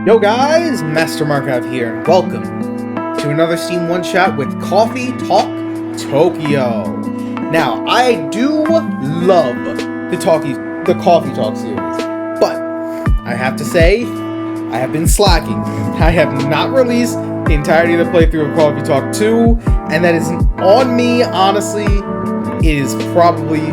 Yo guys, Master Markov here, and welcome to another Steam One-Shot with Coffee Talk Tokyo. Now, I do love the Coffee Talk series, but I have to say, I have been slacking. I have not released the entirety of the playthrough of Coffee Talk 2, and that is on me, honestly. It is probably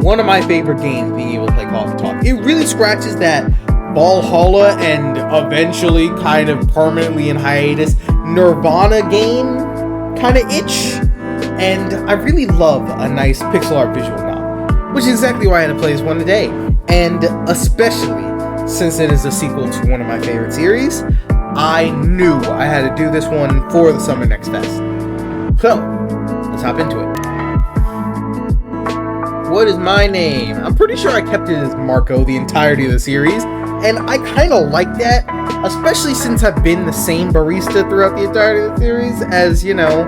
one of my favorite games, being able to play Coffee Talk. It really scratches that Valhalla and eventually kind of permanently in hiatus Nirvana game kind of itch, and I really love a nice pixel art visual novel, which is exactly why I had to play this one today, and especially since it is a sequel to one of my favorite series, I knew I had to do this one for the Summer Next Fest. So, let's hop into it. What is my name? I'm pretty sure I kept it as Marco the entirety of the series, and I kind of like that, especially since I've been the same barista throughout the entirety of the series as, you know,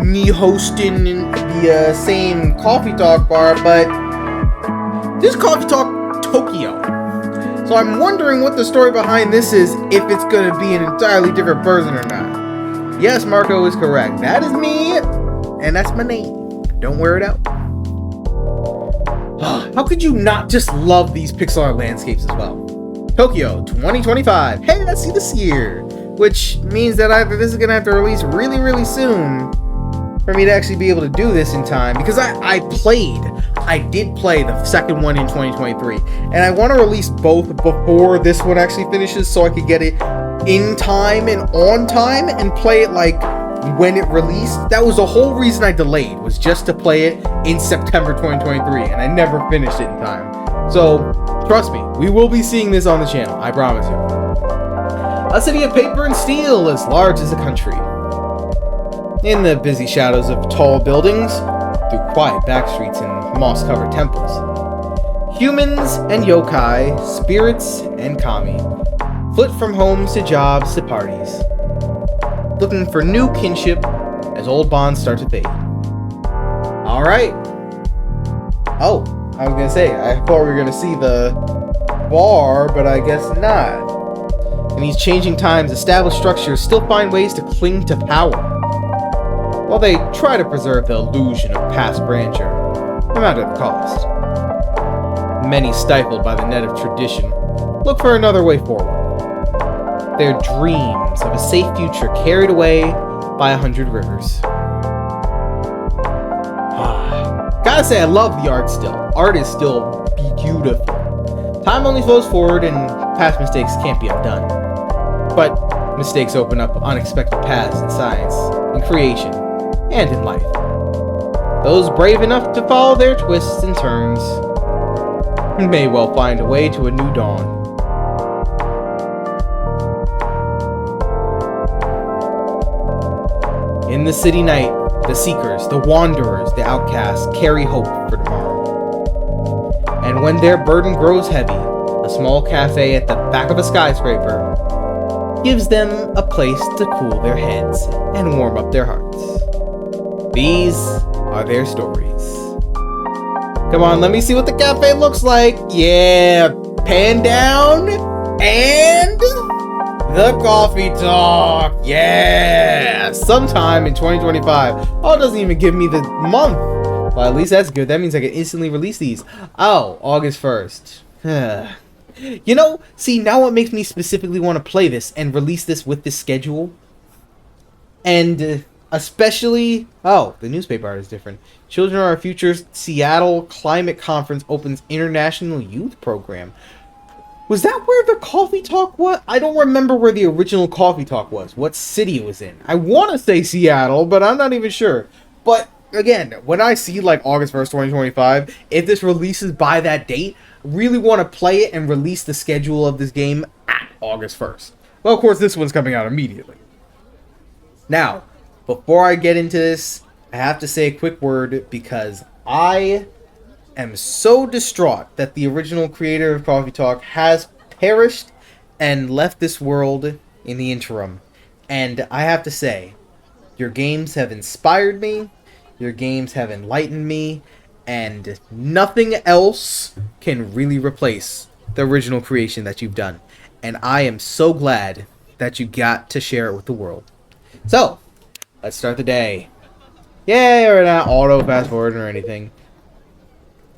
me hosting the same Coffee Talk bar, but this is Coffee Talk Tokyo. So I'm wondering what the story behind this is, if it's going to be an entirely different person or not. Yes, Marco is correct. That is me, and that's my name. Don't wear it out. How could you not just love these pixel art landscapes as well? Tokyo 2025. Hey, that's this year. Which means that either this is going to have to release really soon for me to actually be able to do this in time. Because I did play the second one in 2023. And I want to release both before this one actually finishes so I could get it in time and on time and play it like when it released. That was the whole reason I delayed, was just to play it in September 2023. And I never finished it in time. So, trust me, we will be seeing this on the channel, I promise you. A city of paper and steel as large as a country. In the busy shadows of tall buildings, through quiet back streets and moss-covered temples, humans and yokai, spirits and kami, flit from homes to jobs to parties, looking for new kinship as old bonds start to fade. Alright. Oh, I was gonna say, I thought we were gonna see the bar, but I guess not. In these changing times, established structures still find ways to cling to power, while they try to preserve the illusion of past grandeur, no matter the cost. Many, stifled by the net of tradition, look for another way forward. Their dreams of a safe future carried away by 100 rivers. Gotta say, I love the art still. Art is still beautiful. Time only flows forward, and past mistakes can't be undone. But mistakes open up unexpected paths in science, in creation, and in life. Those brave enough to follow their twists and turns may well find a way to a new dawn. In the city night, the seekers, the wanderers, the outcasts carry hope for tomorrow. And when their burden grows heavy, a small cafe at the back of a skyscraper gives them a place to cool their heads and warm up their hearts. These are their stories. Come on, let me see what the cafe looks like. Yeah, pan down and the Coffee Talk. Yeah, sometime in 2025. Oh, it doesn't even give me the month. Well, at least that's good. That means I can instantly release these. Oh, August 1st. You know, see, now what makes me specifically want to play this and release this with this schedule? And especially, oh, the newspaper art is different. Children Are Our Future Seattle Climate Conference opens International Youth Program. Was that where the Coffee Talk was? I don't remember where the original Coffee Talk was. What city it was in. I want to say Seattle, but I'm not even sure. But again, when I see like August 1st, 2025, if this releases by that date, I really want to play it and release the schedule of this game at August 1st. Well, of course, this one's coming out immediately. Now, before I get into this, I have to say a quick word because I am so distraught that the original creator of Coffee Talk has perished and left this world in the interim. And I have to say, your games have inspired me, your games have enlightened me, and nothing else can really replace the original creation that you've done. And I am so glad that you got to share it with the world. So, let's start the day. Yay, we're not auto fast forwarding or anything.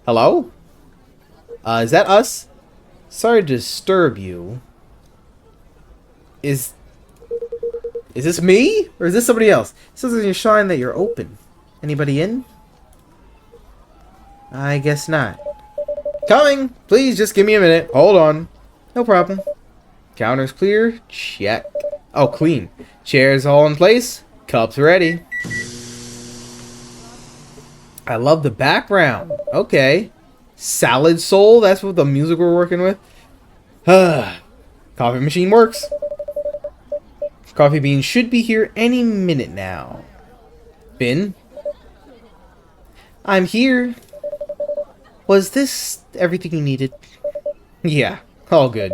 Hello? Is that us? Sorry to disturb you. Is this me? Or is this somebody else? It says in your sign that you're open. Anybody in? I guess not. Coming! Please, just give me a minute. Hold on. No problem. Counter's clear. Check. Oh, clean. Chairs all in place. Cups ready. I love the background. Okay. Salad Soul. That's what the music we're working with. Coffee machine works. Coffee beans should be here any minute now. Finn? I'm here. Was this everything you needed? Yeah, all good.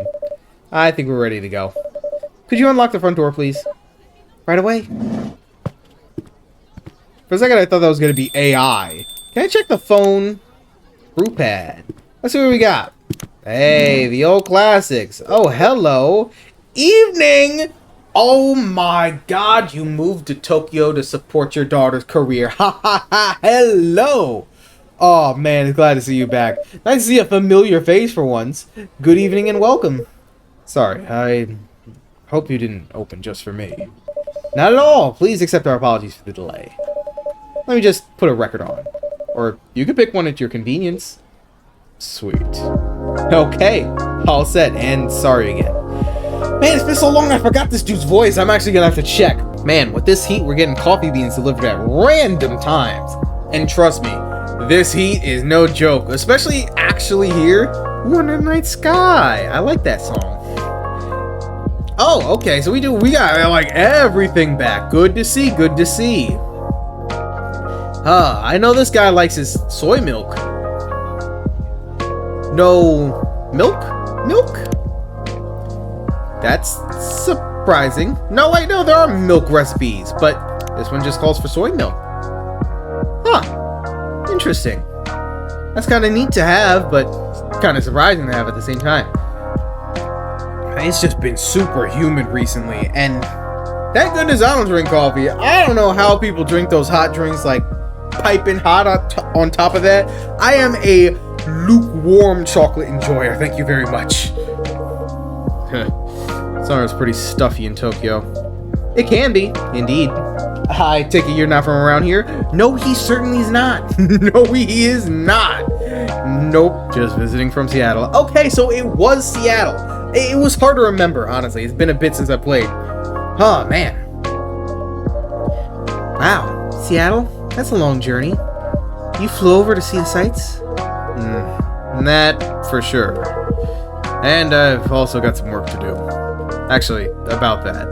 I think we're ready to go. Could you unlock the front door, please? Right away? For a second, I thought that was going to be AI. Can I check the phone? Brew pad. Let's see what we got. Hey, the old classics. Oh, hello. Evening! Oh my god, you moved to Tokyo to support your daughter's career. Ha ha ha, hello! Oh man, it's glad to see you back. Nice to see a familiar face for once. Good evening and welcome. Sorry, I hope you didn't open just for me. Not at all. Please accept our apologies for the delay. Let me just put a record on. Or you could pick one at your convenience. Sweet. Okay, all set, and sorry again. Man, it's been so long I forgot this dude's voice. I'm actually gonna have to check. Man, with this heat, we're getting coffee beans delivered at random times. And trust me, this heat is no joke. Especially actually here. Wonder Night Sky. I like that song. Oh, okay, so we got like everything back. Good to see, good to see. I know this guy likes his soy milk. No milk? Milk? That's surprising. No, wait, no, there are milk recipes, but this one just calls for soy milk. Huh. Interesting. That's kind of neat to have, but kind of surprising to have at the same time. It's just been super humid recently, and thank goodness I don't drink coffee. I don't know how people drink those hot drinks, like piping hot on top of that. I am a lukewarm chocolate enjoyer. Thank you very much. Sorry, it's pretty stuffy in Tokyo. It can be, indeed. I take it you're not from around here? No, he certainly is not. No, he is not. Nope, just visiting from Seattle. Okay, so it was Seattle. It was hard to remember, honestly. It's been a bit since I played. Oh, man. Wow, Seattle? That's a long journey. You flew over to see the sights? That for sure. And I've also got some work to do. Actually, about that.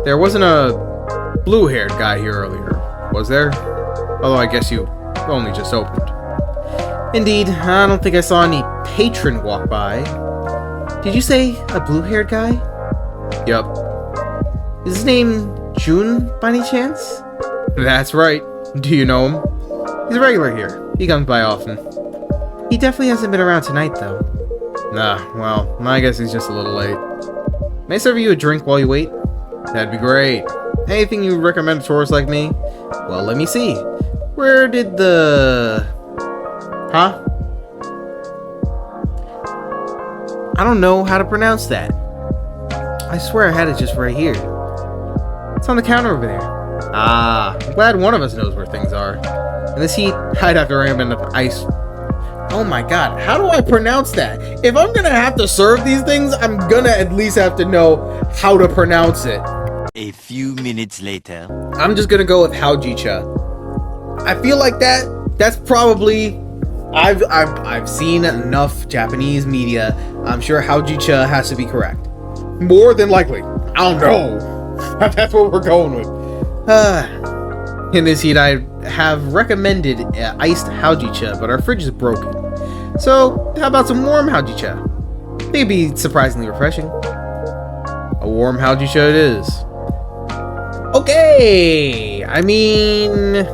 There wasn't a blue-haired guy here earlier, was there? Although I guess you only just opened. Indeed, I don't think I saw any patron walk by. Did you say a blue-haired guy? Yup. Is his name June, by any chance? That's right. Do you know him? He's a regular here. He comes by often. He definitely hasn't been around tonight, though. Nah, well, I guess he's just a little late. May I serve you a drink while you wait? That'd be great. Anything you recommend to tourists like me? Well, let me see. Where did the... Huh? I don't know how to pronounce that. I swear I had it just right here. It's on the counter over there. Ah, I'm glad one of us knows where things are. In this heat, I'd have to recommend the ice. Oh my god, how do I pronounce that? If I'm gonna have to serve these things, I'm gonna at least have to know how to pronounce it. A few minutes later. I'm just gonna go with Haujicha. I feel like that's probably... I've seen enough Japanese media. I'm sure Haujicha has to be correct. More than likely. I don't know. That's what we're going with. In this heat, I have recommended iced Haujicha, but our fridge is broken. So, how about some warm Haujicha? They'd be surprisingly refreshing. A warm Haujicha it is. Okay! I mean...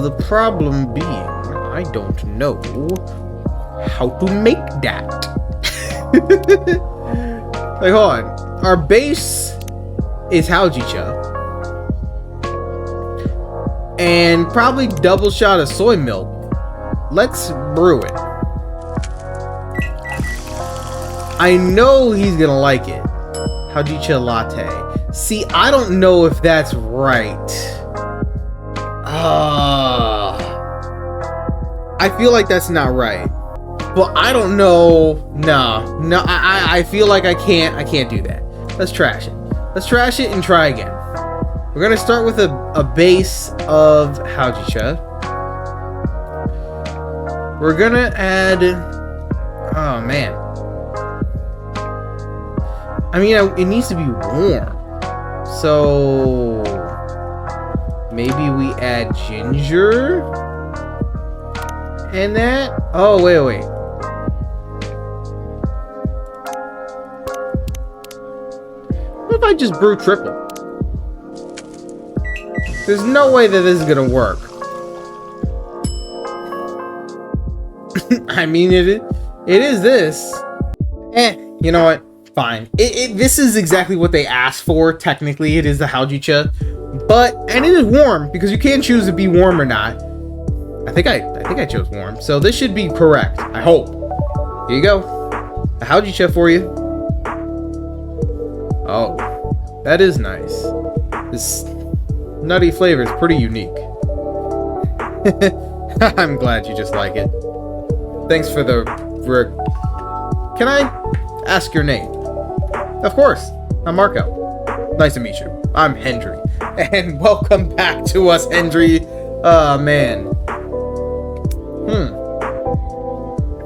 the problem being, I don't know how to make that. Like, hold on. Our base is Haujicha. And probably double shot of soy milk. Let's brew it. I know he's gonna like it. Haujicha latte. See, I don't know if that's right. I feel like that's not right. But I don't know. No, I feel like I can't do that. Let's trash it. Let's trash it and try again. We're gonna start with a base of Haujicha. We're gonna add, oh man. I mean, it needs to be warm. So maybe we add ginger and that. Oh, wait. What if I just brew triple? There's no way that this is gonna work. I mean, it is this. You know what? Fine. This is exactly what they asked for. Technically, it is the Haujicha, and it is warm because you can choose to be warm or not. I think I chose warm, so this should be correct. I hope. Here you go, a Haujicha for you. Oh, that is nice. This nutty flavor is pretty unique. I'm glad you just like it. Thanks for the. Can I ask your name? Of course, I'm Marco. Nice to meet you. I'm Hendry. And welcome back to us, Hendry. Man.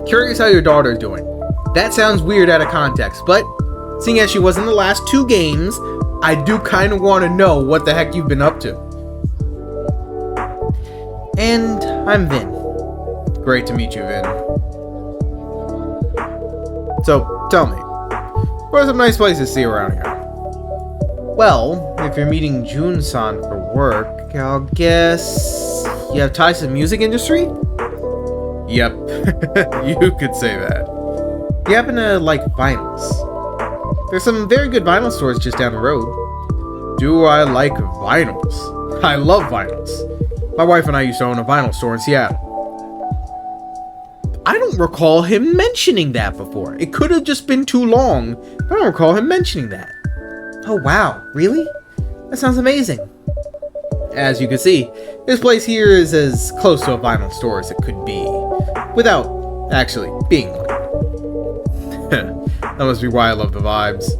Curious how your daughter's doing. That sounds weird out of context, but seeing as she was in the last 2 games, I do kind of want to know what the heck you've been up to. And I'm Vin. Great to meet you, Vin. So, tell me. What are some nice places to see around here? Well, if you're meeting Jun-san for work, I'll guess you have ties to the music industry? Yep, you could say that. You happen to like vinyls? There's some very good vinyl stores just down the road. Do I like vinyls? I love vinyls. My wife and I used to own a vinyl store in Seattle. I don't recall him mentioning that before. It could have just been too long. I don't recall him mentioning that. Oh wow, really? That sounds amazing. As you can see, this place here is as close to a vinyl store as it could be, without actually being one. That must be why I love the vibes.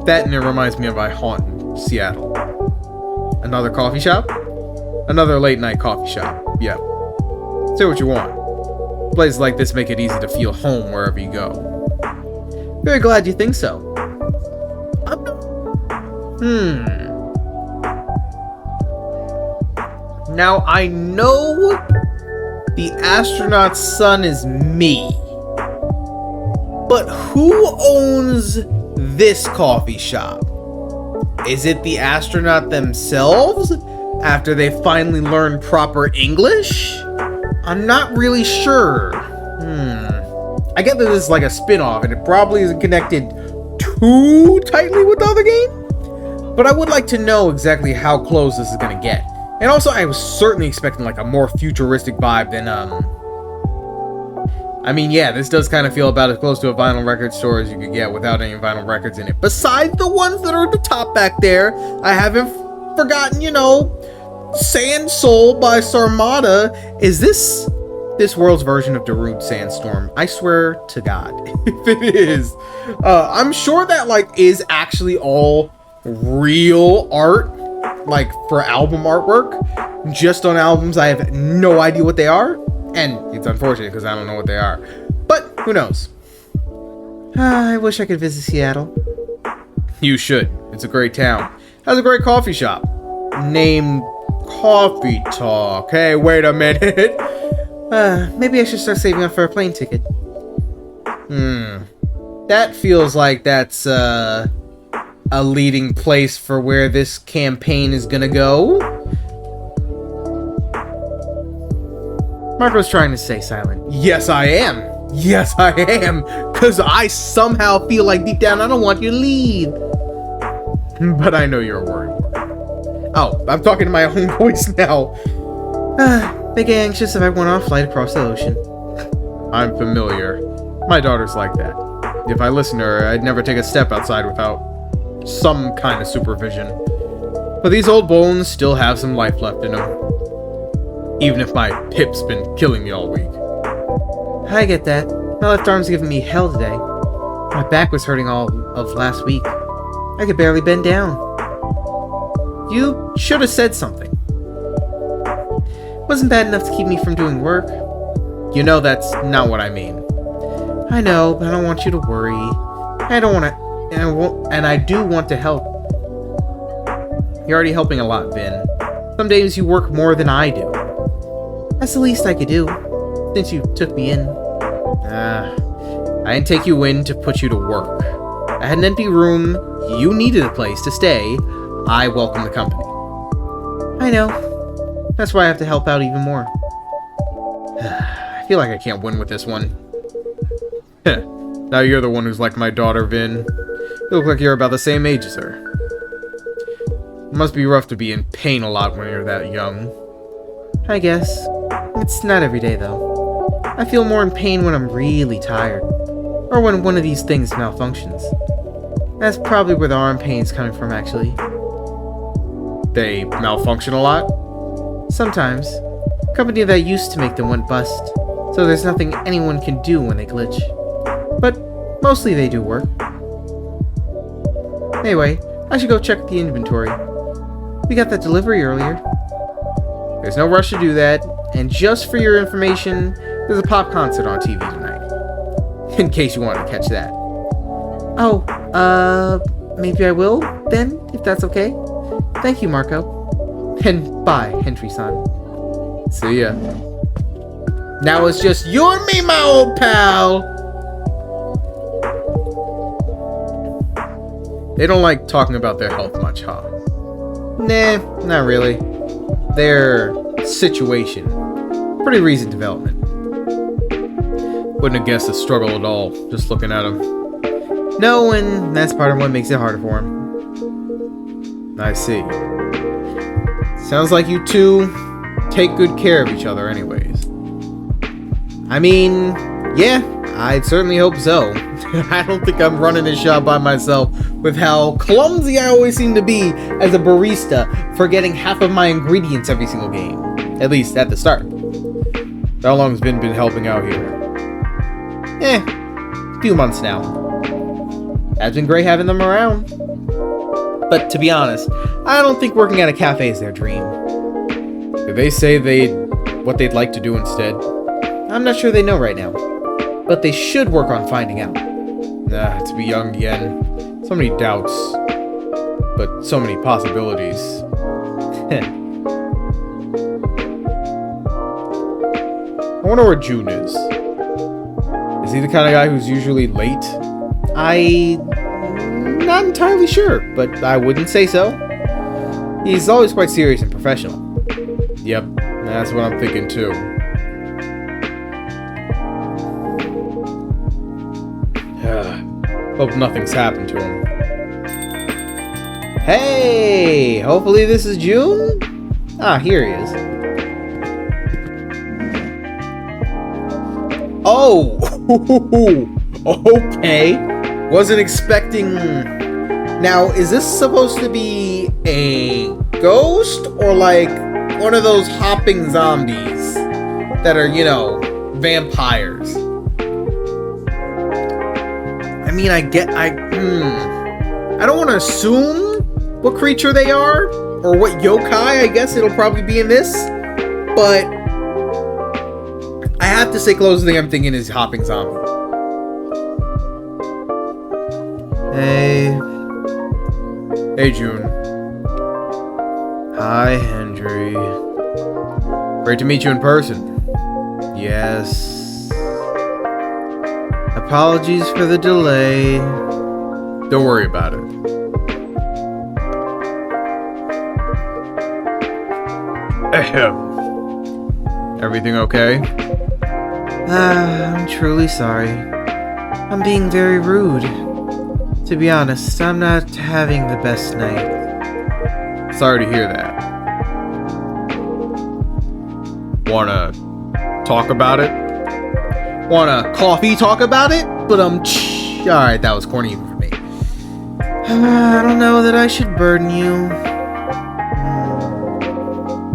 That and it reminds me of my haunt in Seattle. Another coffee shop? Another late night coffee shop, yep. Say what you want. Places like this make it easy to feel home wherever you go. Very glad you think so. Now I know the astronaut's son is me. But who owns this coffee shop? Is it the astronaut themselves after they finally learn proper English? I'm not really sure. I get that this is like a spin-off and it probably isn't connected too tightly with the other game, but I would like to know exactly how close this is gonna get. And also, I was certainly expecting like a more futuristic vibe than I mean, yeah, this does kind of feel about as close to a vinyl record store as you could get without any vinyl records in it. Besides the ones that are at the top back there, I haven't forgotten, you know, Sand Soul by Sarmada. Is this world's version of Darude Sandstorm? I swear to God, if it is, I'm sure that like is actually all real art, like for album artwork, just on albums. I have no idea what they are. And it's unfortunate because I don't know what they are. But who knows? I wish I could visit Seattle. You should. It's a great town. Has a great coffee shop named Coffee Talk. Hey, wait a minute. Maybe I should start saving up for a plane ticket. That feels like that's a leading place for where this campaign is gonna go. Marco's trying to stay silent. Yes, I am. Yes, I am. Because I somehow feel like deep down I don't want you to leave. But I know you're worried. Oh, I'm talking to my own voice now. They get anxious if I went on a flight across the ocean. I'm familiar. My daughter's like that. If I listened to her, I'd never take a step outside without some kind of supervision. But these old bones still have some life left in them. Even if my hip's been killing me all week. I get that. My left arm's giving me hell today. My back was hurting all of last week. I could barely bend down. You should have said something. It wasn't bad enough to keep me from doing work. You know that's not what I mean. I know, but I don't want you to worry. I don't want to, and I do want to help. You're already helping a lot, Vin. Some days you work more than I do. That's the least I could do, since you took me in. I didn't take you in to put you to work. I had an empty room, you needed a place to stay, I welcome the company. I know. That's why I have to help out even more. I feel like I can't win with this one. Now you're the one who's like my daughter, Vin. You look like you're about the same age as her. It must be rough to be in pain a lot when you're that young. I guess. It's not every day, though. I feel more in pain when I'm really tired. Or when one of these things malfunctions. That's probably where the arm pain's coming from, actually. They malfunction a lot? Sometimes. Company that used to make them went bust, so there's nothing anyone can do when they glitch. But mostly they do work. Anyway, I should go check the inventory. We got that delivery earlier. There's no rush to do that, and just for your information, there's a pop concert on TV tonight. In case you wanted to catch that. Oh, maybe I will, then, if that's okay. Thank you, Marco. And bye, Hendry-san. See ya. Now it's just you and me, my old pal! They don't like talking about their health much, huh? Nah, not really. Their situation. Pretty recent development. Wouldn't have guessed the struggle at all, just looking at him. No, and that's part of what makes it harder for him. I see. Sounds like you two take good care of each other anyways. I mean, yeah, I'd certainly hope so. I don't think I'm running this shop by myself with how clumsy I always seem to be as a barista, forgetting half of my ingredients every single game. At least at the start. How long has Vin been helping out here? A few months now. Has been great having them around. But to be honest, I don't think working at a cafe is their dream. Did they say what they'd like to do instead? I'm not sure they know right now. But they should work on finding out. To be young again. So many doubts. But so many possibilities. I wonder where June is. Is he the kind of guy who's usually late? I'm not entirely sure, but I wouldn't say so. He's always quite serious and professional. Yep, that's what I'm thinking too. Hope nothing's happened to him. Hey! Hopefully this is June? Ah, here he is. Oh! Okay. Wasn't expecting... Now, is this supposed to be a ghost? Or like one of those hopping zombies that are, you know, vampires? I mean, I don't want to assume what creature they are, or what yokai, I guess it'll probably be in this, but I have to say close to the thing I'm thinking is hopping zombie. Hey June. Hi, Hendry. Great to meet you in person. Yes. Apologies for the delay. Don't worry about it. Ahem. Everything okay? I'm truly sorry. I'm being very rude. To be honest, I'm not having the best night. Sorry to hear that. Wanna talk about it? Wanna coffee talk about it? But alright, that was corny even for me. I don't know that I should burden you.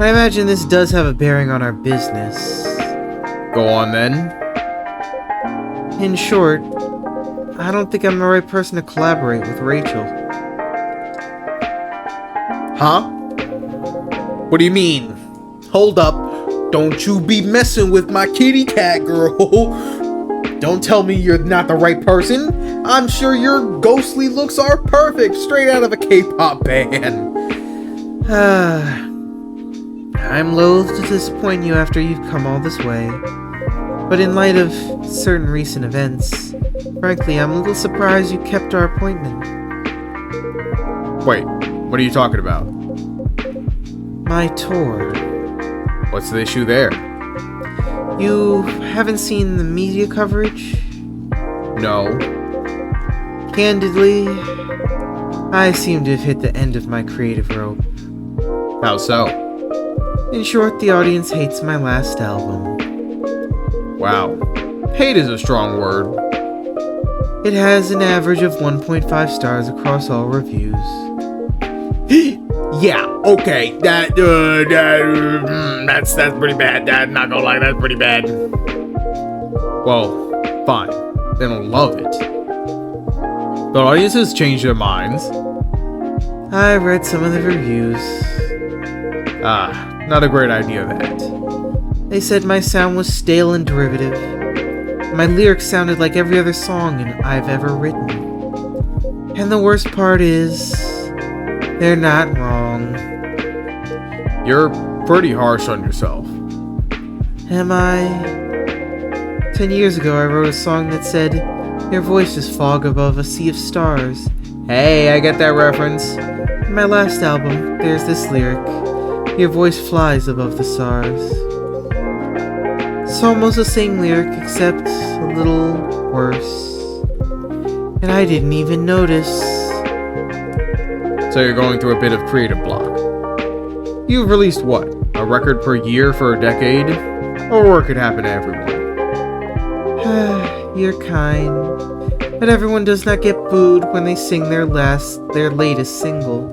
I imagine this does have a bearing on our business. Go on then. In short, I don't think I'm the right person to collaborate with Rachel. Huh? What do you mean? Hold up. Don't you be messing with my kitty cat, girl. Don't tell me you're not the right person. I'm sure your ghostly looks are perfect, straight out of a K-pop band. I'm loath to disappoint you after you've come all this way. But in light of certain recent events, frankly, I'm a little surprised you kept our appointment. Wait, what are you talking about? My tour. What's the issue there? You haven't seen the media coverage? No. Candidly, I seem to have hit the end of my creative rope. How so? In short, the audience hates my last album. Wow. Hate is a strong word. It has an average of 1.5 stars across all reviews. Yeah, okay. That's pretty bad. Not gonna lie, that's pretty bad. Well, fine. They don't love it. The audiences change their minds. I read some of the reviews. Not a great idea, that. They said my sound was stale and derivative. My lyrics sounded like every other song I've ever written. And the worst part is, they're not wrong. You're pretty harsh on yourself. Am I? 10 years ago I wrote a song that said, "Your voice is fog above a sea of stars." Hey, I get that reference. In my last album, there's this lyric, "Your voice flies above the stars." It's almost the same lyric, except a little worse. And I didn't even notice. So you're going through a bit of creative block. You've released what? A record per year for a decade? Or it could happen to everyone. You're kind. But everyone does not get booed when they sing their latest single.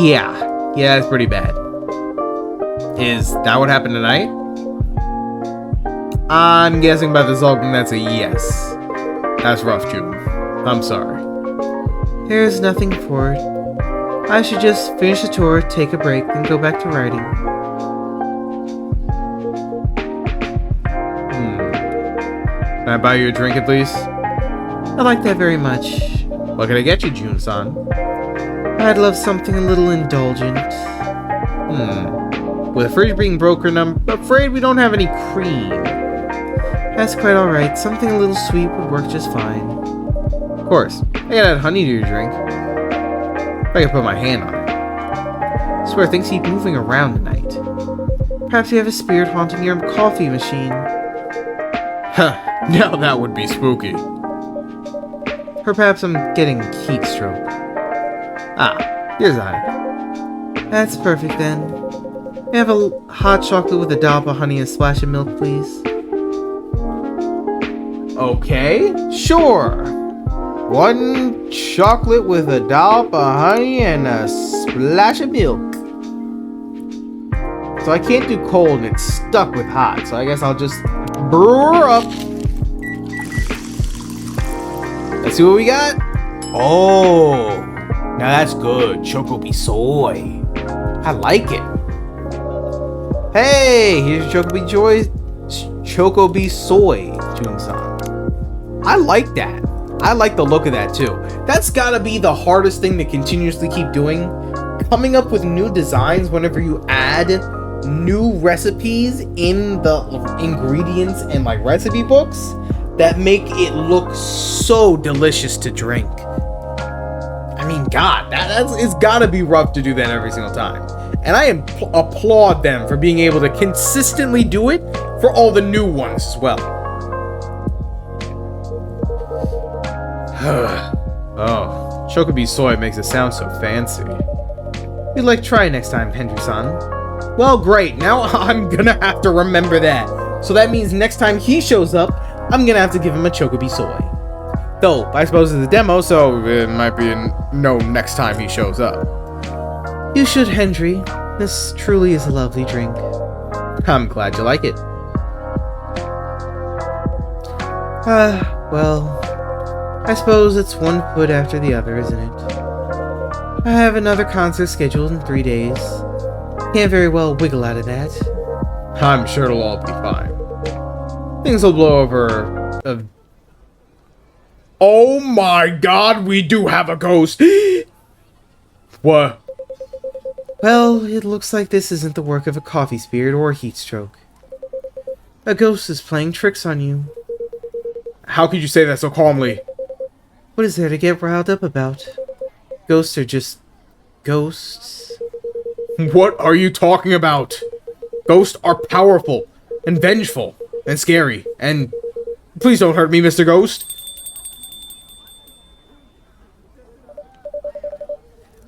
Yeah, that's pretty bad. Is that what happened tonight? I'm guessing by the song that's a yes. That's rough, June. I'm sorry. There's nothing for it. I should just finish the tour, take a break, then go back to writing. Can I buy you a drink at least? I like that very much. What can I get you, June-san? I'd love something a little indulgent. With the fridge being broken, I'm afraid we don't have any cream. That's quite alright. Something a little sweet would work just fine. Of course. I gotta add honey to your drink. If I can put my hand on it. I swear things keep moving around tonight. Perhaps you have a spirit haunting your coffee machine. Huh, now that would be spooky. Or perhaps I'm getting heat stroke. Here's the honey. That's perfect then. May I have a hot chocolate with a dollop of honey and a splash of milk, please? Okay, sure. 1 chocolate with a dollop of honey and a splash of milk. So I can't do cold and it's stuck with hot, so I guess I'll just brew her up. Let's see what we got. Oh, now that's good. Chocobi soy. I like it. Hey, here's Chocobi soy, Jun-san. I like that. I like the look of that too. That's gotta be the hardest thing to continuously keep doing. Coming up with new designs whenever you add new recipes in the ingredients and like recipe books that make it look so delicious to drink. I mean, God, it's gotta be rough to do that every single time. And I applaud them for being able to consistently do it for all the new ones as well. Oh, Chocobi soy makes it sound so fancy. You'd like to try next time, Hendry-san. Well, great. Now I'm gonna have to remember that. So that means next time he shows up, I'm gonna have to give him a Chocobi soy. Though, I suppose it's a demo, so it might be no next time he shows up. You should, Hendry. This truly is a lovely drink. I'm glad you like it. Well, I suppose it's one foot after the other, isn't it? I have another concert scheduled in 3 days. Can't very well wiggle out of that. I'm sure it'll all be fine. Things will blow over. Oh my god, we do have a ghost! What? Well, it looks like this isn't the work of a coffee spirit or a heat stroke. A ghost is playing tricks on you. How could you say that so calmly? What is there to get riled up about? Ghosts are just ghosts. What are you talking about? Ghosts are powerful and vengeful and scary and... Please don't hurt me, Mr. Ghost.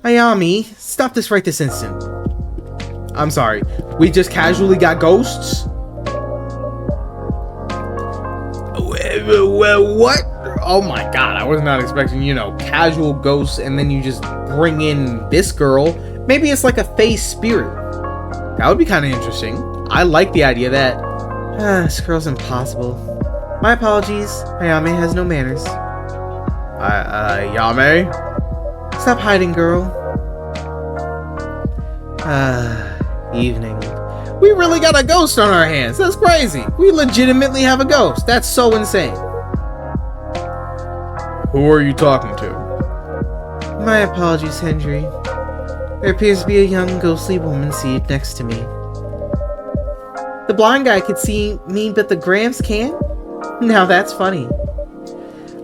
Ayami, stop this right this instant. I'm sorry. We just casually got ghosts? What? Oh my god, I was not expecting, casual ghosts and then you just bring in this girl. Maybe it's like a phase spirit. That would be kind of interesting. I like the idea of that. This girl's impossible. My apologies. Ayame has no manners. Ayame? Stop hiding, girl. Evening. We really got a ghost on our hands. That's crazy. We legitimately have a ghost. That's so insane. Who are you talking to? My apologies, Hendry. There appears to be a young ghostly woman seated next to me. The blind guy could see me, but the Gramps can't? Now that's funny.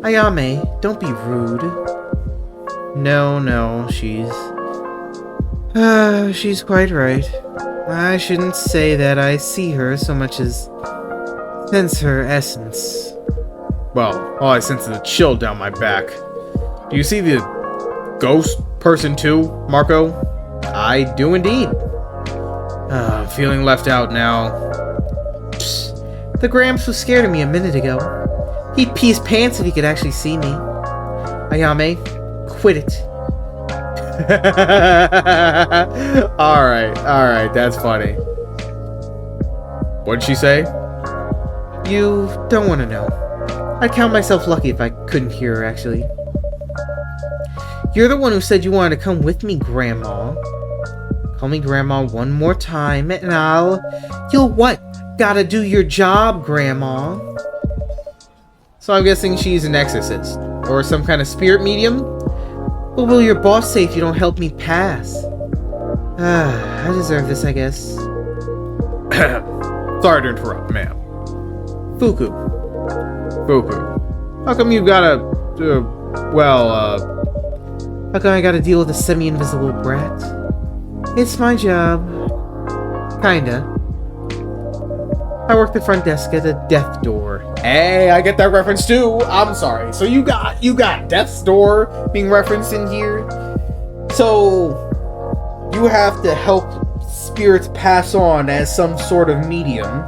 Ayame, don't be rude. No, she's quite right. I shouldn't say that I see her so much as sense her essence. Well, all I sense is a chill down my back. Do you see the ghost person too, Marco? I do indeed. I'm feeling left out now. Psst. The Gramps was scared of me a minute ago. He'd pee his pants if he could actually see me. Ayame, quit it. Alright, that's funny. What'd she say? You don't want to know. I'd count myself lucky if I couldn't hear her, actually. You're the one who said you wanted to come with me, Grandma. Call me Grandma one more time, and You'll what? Gotta do your job, Grandma. So I'm guessing she's an exorcist, or some kind of spirit medium? What will your boss say if you don't help me pass? I deserve this, I guess. Sorry to interrupt, ma'am. Fuku. How come you've got how come I gotta deal with a semi-invisible brat? It's my job. Kinda. I work the front desk at a death door. Hey, I get that reference too. I'm sorry. So you got death's door being referenced in here. So you have to help spirits pass on as some sort of medium.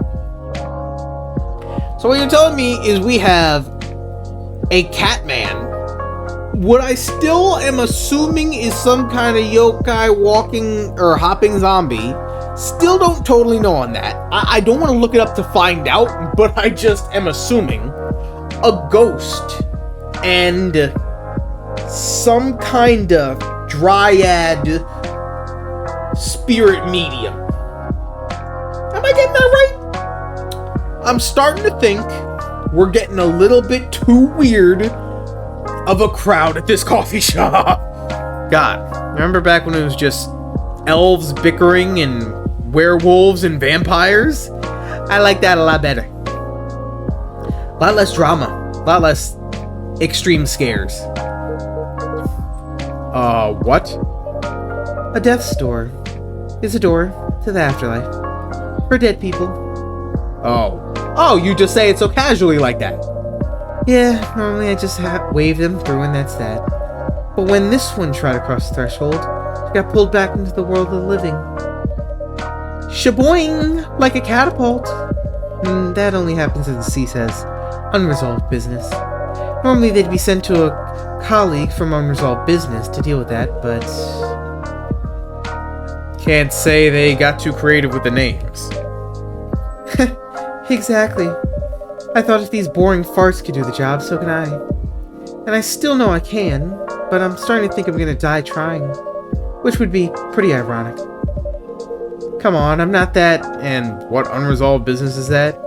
So what you're telling me is we have a Catman. What I still am assuming is some kind of yokai walking or hopping zombie. Still don't totally know on that. I don't want to look it up to find out, but I just am assuming a ghost and some kind of dryad spirit medium. Am I getting that right? I'm starting to think we're getting a little bit too weird of a crowd at this coffee shop. God, remember back when it was just elves bickering and werewolves and vampires? I like that a lot better. A lot less drama. A lot less extreme scares. What? A death's door. is a door to the afterlife. For dead people. Oh, you just say it so casually like that. Yeah, normally I just wave them through and that's that. But when this one tried to cross the threshold, she got pulled back into the world of the living. Shaboing! Like a catapult. That only happens if the deceased has unresolved business. Normally they'd be sent to a colleague from unresolved business to deal with that, but... Can't say they got too creative with the names. Exactly. I thought if these boring farts could do the job, so can I. And I still know I can, but I'm starting to think I'm gonna die trying. Which would be pretty ironic. Come on, I'm not that... And what unresolved business is that?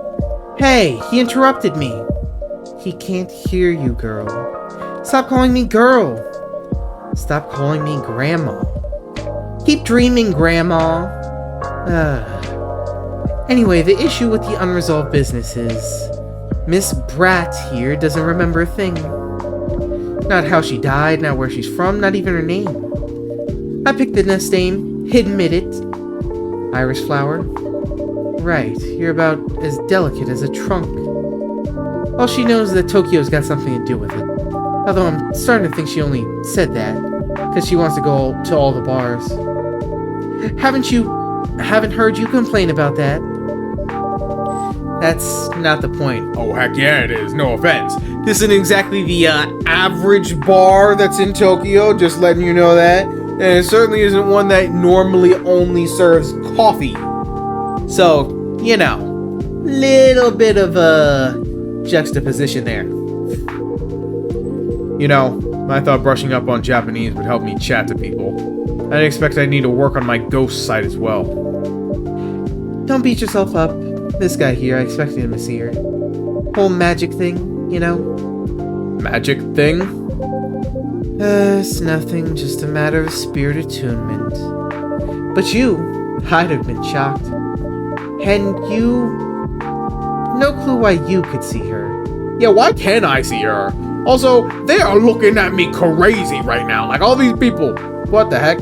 Hey, he interrupted me. He can't hear you, girl. Stop calling me girl. Stop calling me grandma. Keep dreaming, grandma. Anyway, the issue with the unresolved business is... Miss Brat here doesn't remember a thing. Not how she died, not where she's from, not even her name. I picked the nest name, admit it. Iris flower? Right, you're about as delicate as a trunk. All she knows is that Tokyo's got something to do with it. Although I'm starting to think she only said that because she wants to go to all the bars. Haven't heard you complain about that. That's not the point. Oh, heck yeah, it is. No offense. This isn't exactly the average bar that's in Tokyo, just letting you know that. And it certainly isn't one that normally only serves coffee. So, you know, little bit of a juxtaposition there. You know, I thought brushing up on Japanese would help me chat to people. I didn't expect I'd need to work on my ghost side as well. Don't beat yourself up. This guy here, I expected him to see her. Whole magic thing, you know? Magic thing? It's nothing, just a matter of spirit attunement. But you, I'd have been shocked. And you... No clue why you could see her. Yeah, why can't I see her? Also, they are looking at me crazy right now, like all these people. What the heck?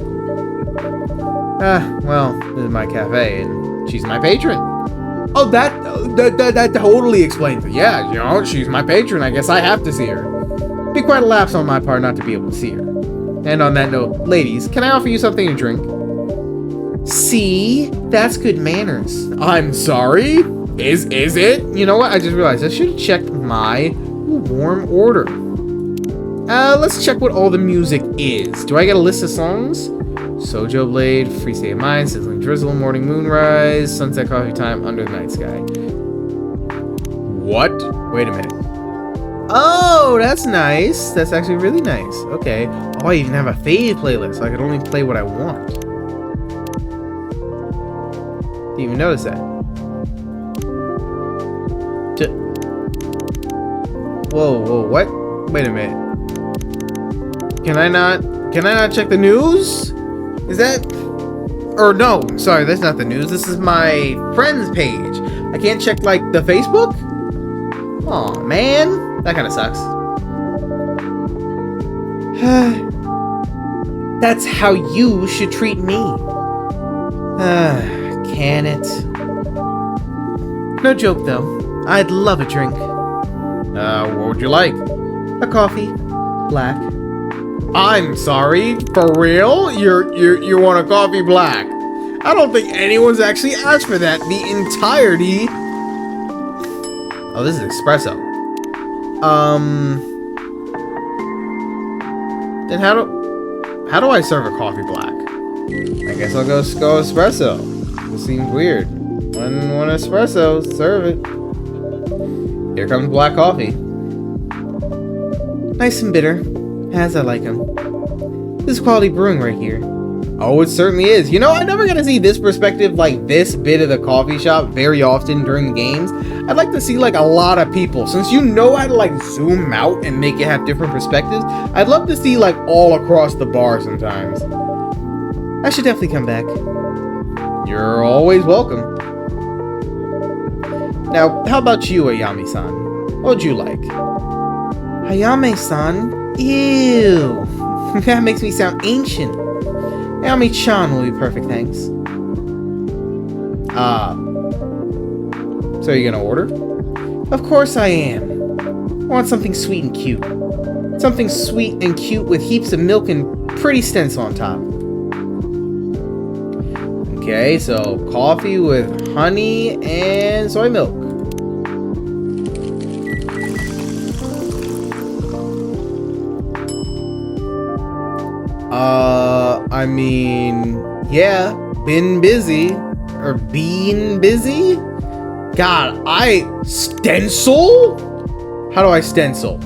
Well, this is my cafe, and she's my patron. Oh, that totally explains it. Yeah, you know, she's my patron. I guess I have to see her. Be quite a lapse on my part not to be able to see her. And on that note, ladies, can I offer you something to drink? See? That's good manners. I'm sorry? Is it? You know what? I just realized I should have checked my warm order. Let's check what all the music is. Do I get a list of songs? Sojo Blade, Free State of Mind, Sizzling Drizzle, Morning Moonrise, Sunset Coffee Time, Under the Night Sky. What? Wait a minute. Oh, that's nice. That's actually really nice. Okay. Oh, I even have a fade playlist, so I can only play what I want. Didn't even notice that. Whoa, what? Wait a minute. Can I not check the news? Is that... Or no, sorry, that's not the news. This is my friends page. I can't check, like, the Facebook? Aw, man. That kind of sucks. That's how you should treat me. Can it? No joke, though. I'd love a drink. What would you like? A coffee. Black. I'm sorry, for real? You want a coffee black? I don't think anyone's actually asked for that the entirety. Oh, this is espresso. Then how do I serve a coffee black? I guess I'll go espresso. This seems weird. One espresso, serve it. Here comes black coffee. Nice and bitter, as I like them. This is quality brewing right here. Oh, it certainly is. You know, I never get to see this perspective, like this bit of the coffee shop very often during the games. I'd like to see like a lot of people. Since you know how to like zoom out and make it have different perspectives, I'd love to see like all across the bar sometimes. I should definitely come back. You're always welcome. Now, how about you, Ayami-san? What would you like? Hayame-san? Ew. That makes me sound ancient. Ayami-chan will be perfect, thanks. So are you gonna order? Of course I am. I want something sweet and cute. Something sweet and cute with heaps of milk and pretty stencil on top. Okay, so coffee with honey and soy milk. I mean, yeah, been busy. Or being busy? God, stencil? How do I stencil?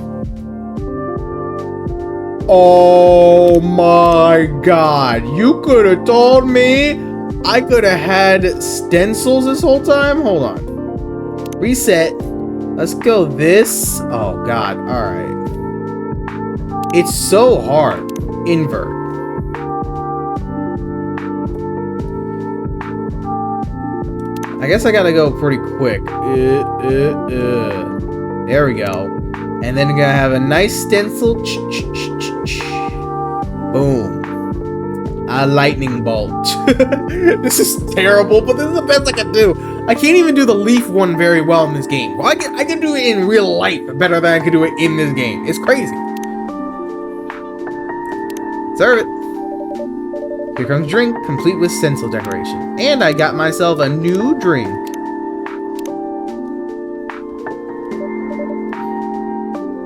Oh my god, you could have told me I could have had stencils this whole time? Hold on. Reset. Let's go this. Oh god, alright. It's so hard. Invert. I guess I gotta go pretty quick. There we go. And then we're gonna have a nice stencil. Boom. A lightning bolt. This is terrible, but this is the best I can do. I can't even do the leaf one very well in this game. Well, I can do it in real life better than I can do it in this game. It's crazy. Serve it. Here comes drink, complete with stencil decoration. And I got myself a new drink.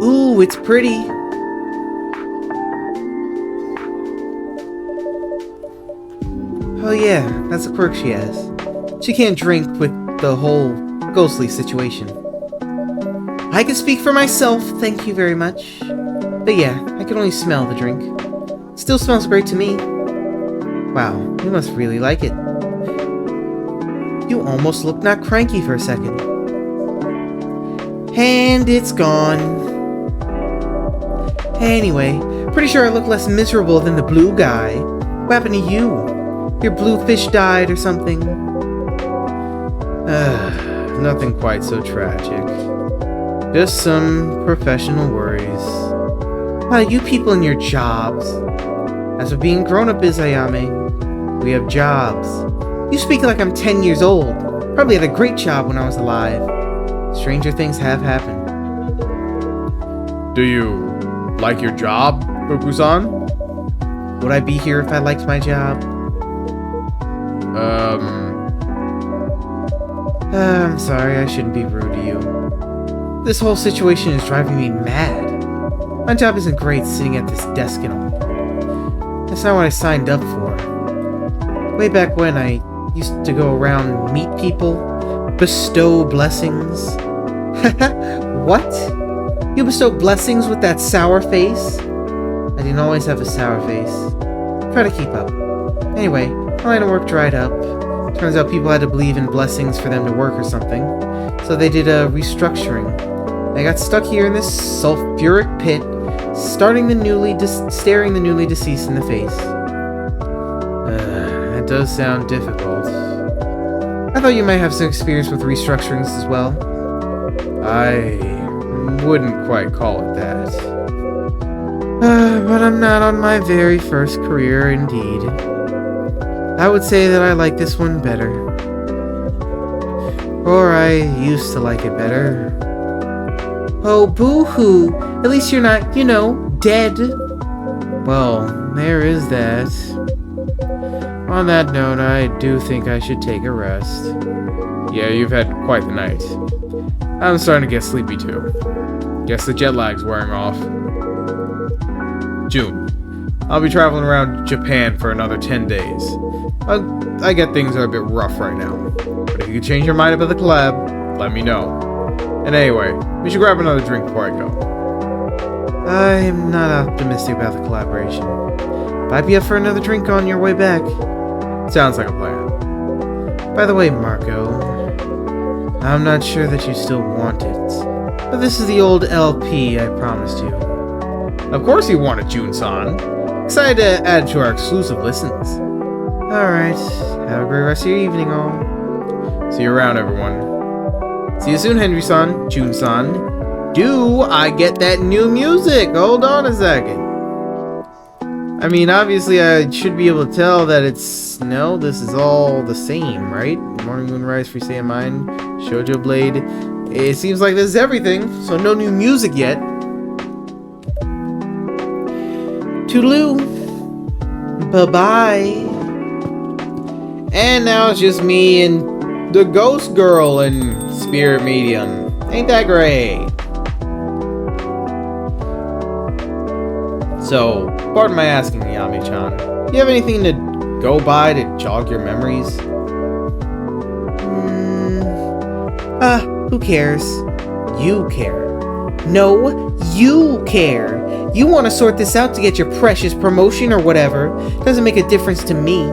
Ooh, it's pretty. Oh yeah, that's a quirk she has. She can't drink with the whole ghostly situation. I can speak for myself, thank you very much. But yeah, I can only smell the drink. Still smells great to me. Wow, you must really like it. You almost looked not cranky for a second. And it's gone. Anyway, pretty sure I look less miserable than the blue guy. What happened to you? Your blue fish died or something? Nothing quite so tragic. Just some professional worries. Wow, you people and your jobs. That's what being grown-up is, Ayame. We have jobs. You speak like I'm 10 years old. Probably had a great job when I was alive. Stranger things have happened. Do you like your job, Fuku-san? Would I be here if I liked my job? I'm sorry, I shouldn't be rude to you. This whole situation is driving me mad. My job isn't great sitting at this desk and all. That's not what I signed up for. Way back when, I used to go around, meet people, bestow blessings. What? You bestow blessings with that sour face? I didn't always have a sour face. Try to keep up. Anyway, my line of work dried up. Turns out people had to believe in blessings for them to work or something. So they did a restructuring. I got stuck here in this sulfuric pit, staring the newly deceased in the face. That does sound difficult. I thought you might have some experience with restructurings as well. I wouldn't quite call it that. But I'm not on my very first career indeed. I would say that I like this one better. Or I used to like it better. Oh, boo-hoo! At least you're not, you know, dead. Well, there is that. On that note, I do think I should take a rest. Yeah, you've had quite the night. I'm starting to get sleepy too. Guess the jet lag's wearing off. June. I'll be traveling around Japan for another 10 days. I get things are a bit rough right now. But if you could change your mind about the collab, let me know. And anyway, we should grab another drink before I go. I'm not optimistic about the collaboration. Might be up for another drink on your way back. Sounds like a plan. By the way, Marco, I'm not sure that you still want it. But this is the old LP I promised you. Of course you want it, Jun-san. Excited to add to our exclusive listens. Alright, have a great rest of your evening, all. See you around, everyone. See you soon, Henry-san, Jun-san. Do I get that new music? Hold on a second. I mean, obviously I should be able to tell that it's... No, this is all the same, right? Morning Moonrise, Free State of Mind, Shoujo Blade. It seems like this is everything, so no new music yet. Toodaloo. Bye-bye. And now it's just me and the Ghost Girl and Spirit Medium. Ain't that great? So, pardon my asking, Yami-chan. Do you have anything to go by to jog your memories? Who cares? You care. No, you care. You want to sort this out to get your precious promotion or whatever. Doesn't make a difference to me.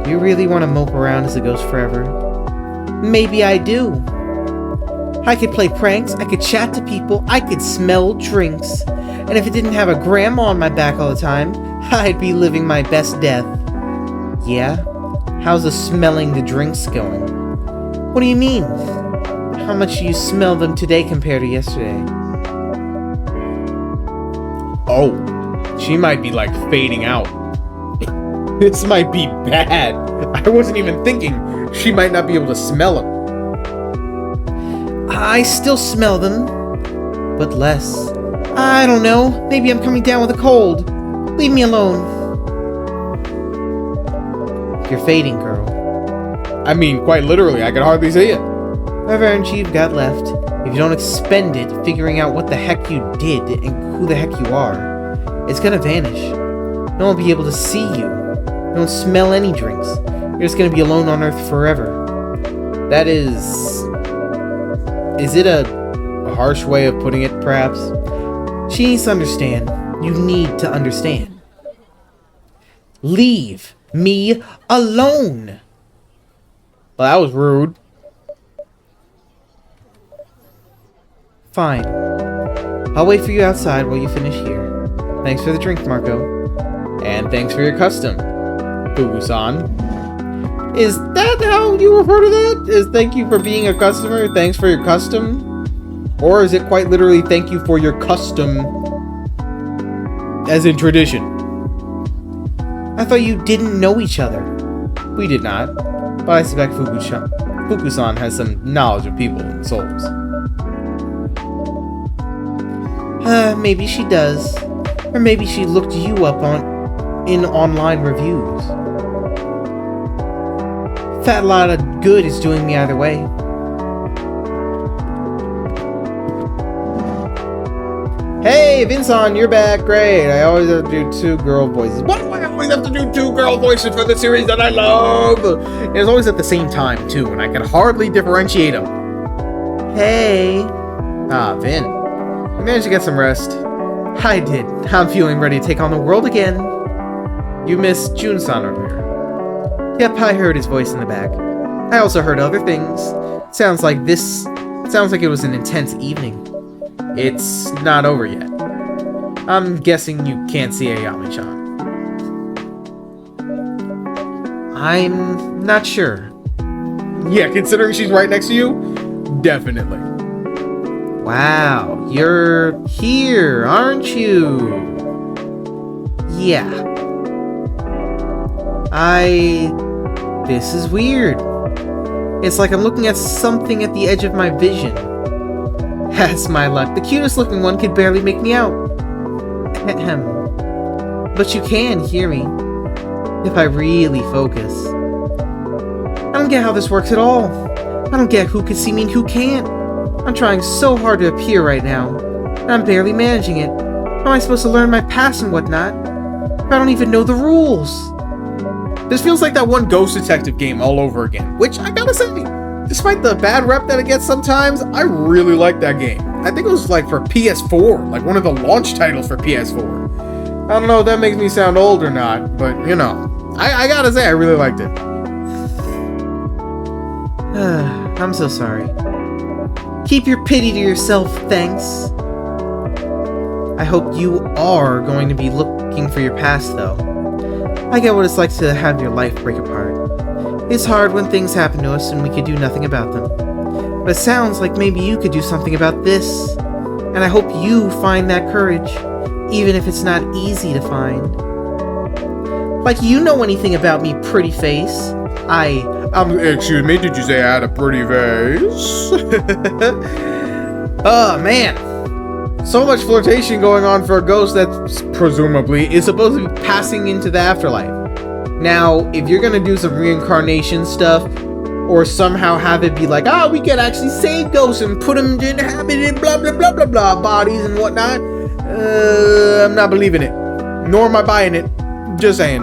You really want to mope around as a ghost forever? Maybe I do. I could play pranks, I could chat to people, I could smell drinks. And if it didn't have a grandma on my back all the time, I'd be living my best death. Yeah? How's the smelling the drinks going? What do you mean? How much do you smell them today compared to yesterday? Oh, she might be like fading out. This might be bad. I wasn't even thinking. She might not be able to smell them. I still smell them, but less. I don't know. Maybe I'm coming down with a cold. Leave me alone. You're fading, girl. I mean, quite literally, I can hardly see it. Whatever energy you've got left, if you don't expend it figuring out what the heck you did and who the heck you are, it's gonna vanish. No one will be able to see you. You don't smell any drinks. You're just gonna be alone on Earth forever. That is... Is it a harsh way of putting it, perhaps? She needs to understand. You need to understand. Leave me alone! Well, that was rude. Fine. I'll wait for you outside while you finish here. Thanks for the drink, Marco. And thanks for your custom, Fugu-san. Is that how you refer to that? Is thank you for being a customer, thanks for your custom? Or is it quite literally thank you for your custom, as in tradition? I thought you didn't know each other. We did not, but I suspect Fugu-san has some knowledge of people and souls. Maybe she does. Or maybe she looked you up in online reviews. Fat lot of good is doing me either way. Hey, Vincent, you're back. Great. I always have to do 2 girl voices. Why do I always have to do 2 girl voices for the series that I love? And it's always at the same time, too, and I can hardly differentiate them. Hey. Ah, Vin. You managed to get some rest. I did. I'm feeling ready to take on the world again. You missed Jun-san earlier. Yep, I heard his voice in the back. I also heard other things. Sounds like it was an intense evening. It's not over yet. I'm guessing you can't see Ayami-chan. I'm not sure. Yeah, considering she's right next to you, definitely. Wow, you're here, aren't you? Yeah. This is weird. It's like I'm looking at something at the edge of my vision. That's my luck. The cutest looking one could barely make me out. Ahem. But you can hear me. If I really focus. I don't get how this works at all. I don't get who can see me and who can't. I'm trying so hard to appear right now. And I'm barely managing it. How am I supposed to learn my past and whatnot? I don't even know the rules. This feels like that one Ghost Detective game all over again, which I gotta say, despite the bad rep that it gets sometimes, I really like that game. I think it was like for PS4, like one of the launch titles for PS4. I don't know if that makes me sound old or not, but you know, I gotta say I really liked it. I'm so sorry. Keep your pity to yourself, thanks. I hope you are going to be looking for your past, though. I get what it's like to have your life break apart. It's hard when things happen to us and we can do nothing about them. But it sounds like maybe you could do something about this. And I hope you find that courage, even if it's not easy to find. Like you know anything about me, pretty face. Excuse me, did you say I had a pretty face? Oh, man. So much flirtation going on for a ghost that presumably is supposed to be passing into the afterlife. Now, if you're gonna do some reincarnation stuff, or somehow have it be like, we can actually save ghosts and put them in inhabited blah blah blah blah blah bodies and whatnot, I'm not believing it. Nor am I buying it. Just saying.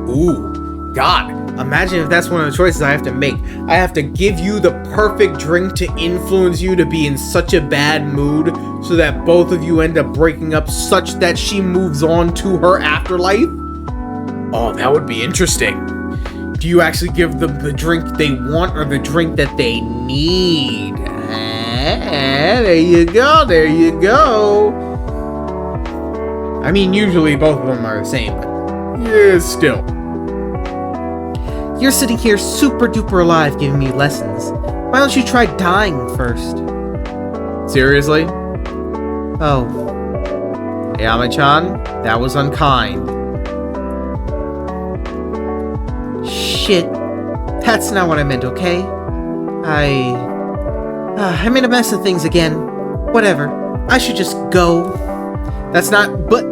Ooh, God. Imagine if that's one of the choices I have to make. I have to give you the perfect drink to influence you to be in such a bad mood so that both of you end up breaking up such that she moves on to her afterlife? Oh, that would be interesting. Do you actually give them the drink they want or the drink that they need? There you go, there you go. I mean, usually both of them are the same, but yeah, still. You're sitting here super duper alive giving me lessons. Why don't you try dying first? Seriously? Oh. Yama-chan, that was unkind. Shit. That's not what I meant, okay? I made a mess of things again. Whatever. I should just go. That's not, but...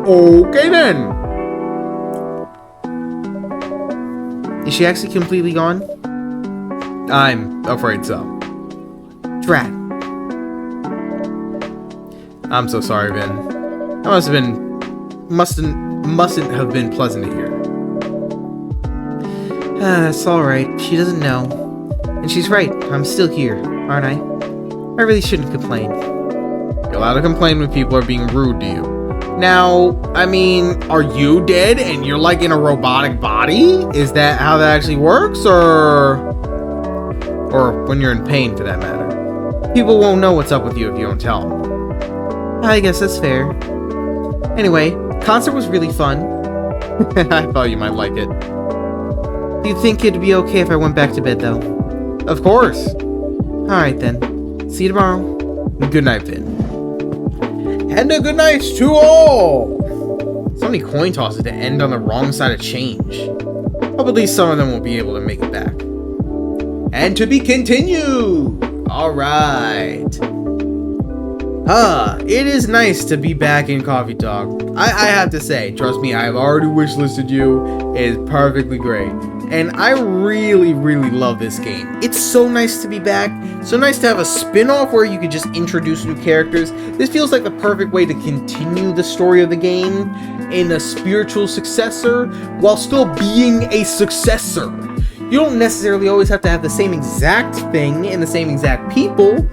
Okay then. Is she actually completely gone? I'm afraid so. Drat. I'm so sorry, Vin. That mustn't have been pleasant to hear. That's alright. She doesn't know. And she's right. I'm still here, aren't I? I really shouldn't complain. You're allowed to complain when people are being rude to you. Now, I mean, are you dead and you're like in a robotic body? Is that how that actually works? Or when you're in pain, for that matter? People won't know what's up with you if you don't tell them. I guess that's fair. Anyway, concert was really fun. I thought you might like it. Do you think it'd be okay if I went back to bed, though? Of course. Alright then. See you tomorrow. Good night, Vin. And a good night to all! So many coin tosses to end on the wrong side of change. Hope at least some of them will be able to make it back. And to be continued! Alright. It is nice to be back in Coffee Talk. I have to say, trust me, I've already wishlisted you. It is perfectly great. And I really, really love this game. It's so nice to be back. So nice to have a spin-off where you could just introduce new characters. This feels like the perfect way to continue the story of the game in a spiritual successor while still being a successor. You don't necessarily always have to have the same exact thing and the same exact people,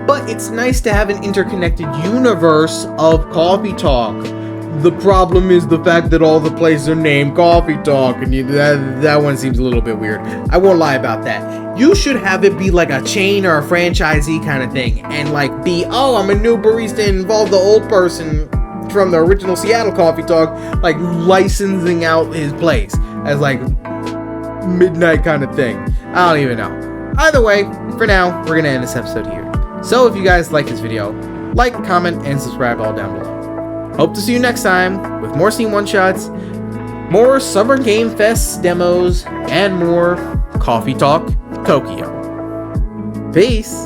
but it's nice to have an interconnected universe of Coffee Talk. The problem is the fact that all the places are named Coffee Talk, and that one seems a little bit weird. I won't lie about that. You should have it be like a chain or a franchisee kind of thing, and like be, I'm a new barista, and involve the old person from the original Seattle Coffee Talk, like licensing out his place as like midnight kind of thing. I don't even know. Either way, for now, we're gonna end this episode here. So if you guys like this video, like, comment, and subscribe all down below. Hope to see you next time with more Scene One-Shots, more Summer Game Fest demos, and more Coffee Talk Tokyo. Peace!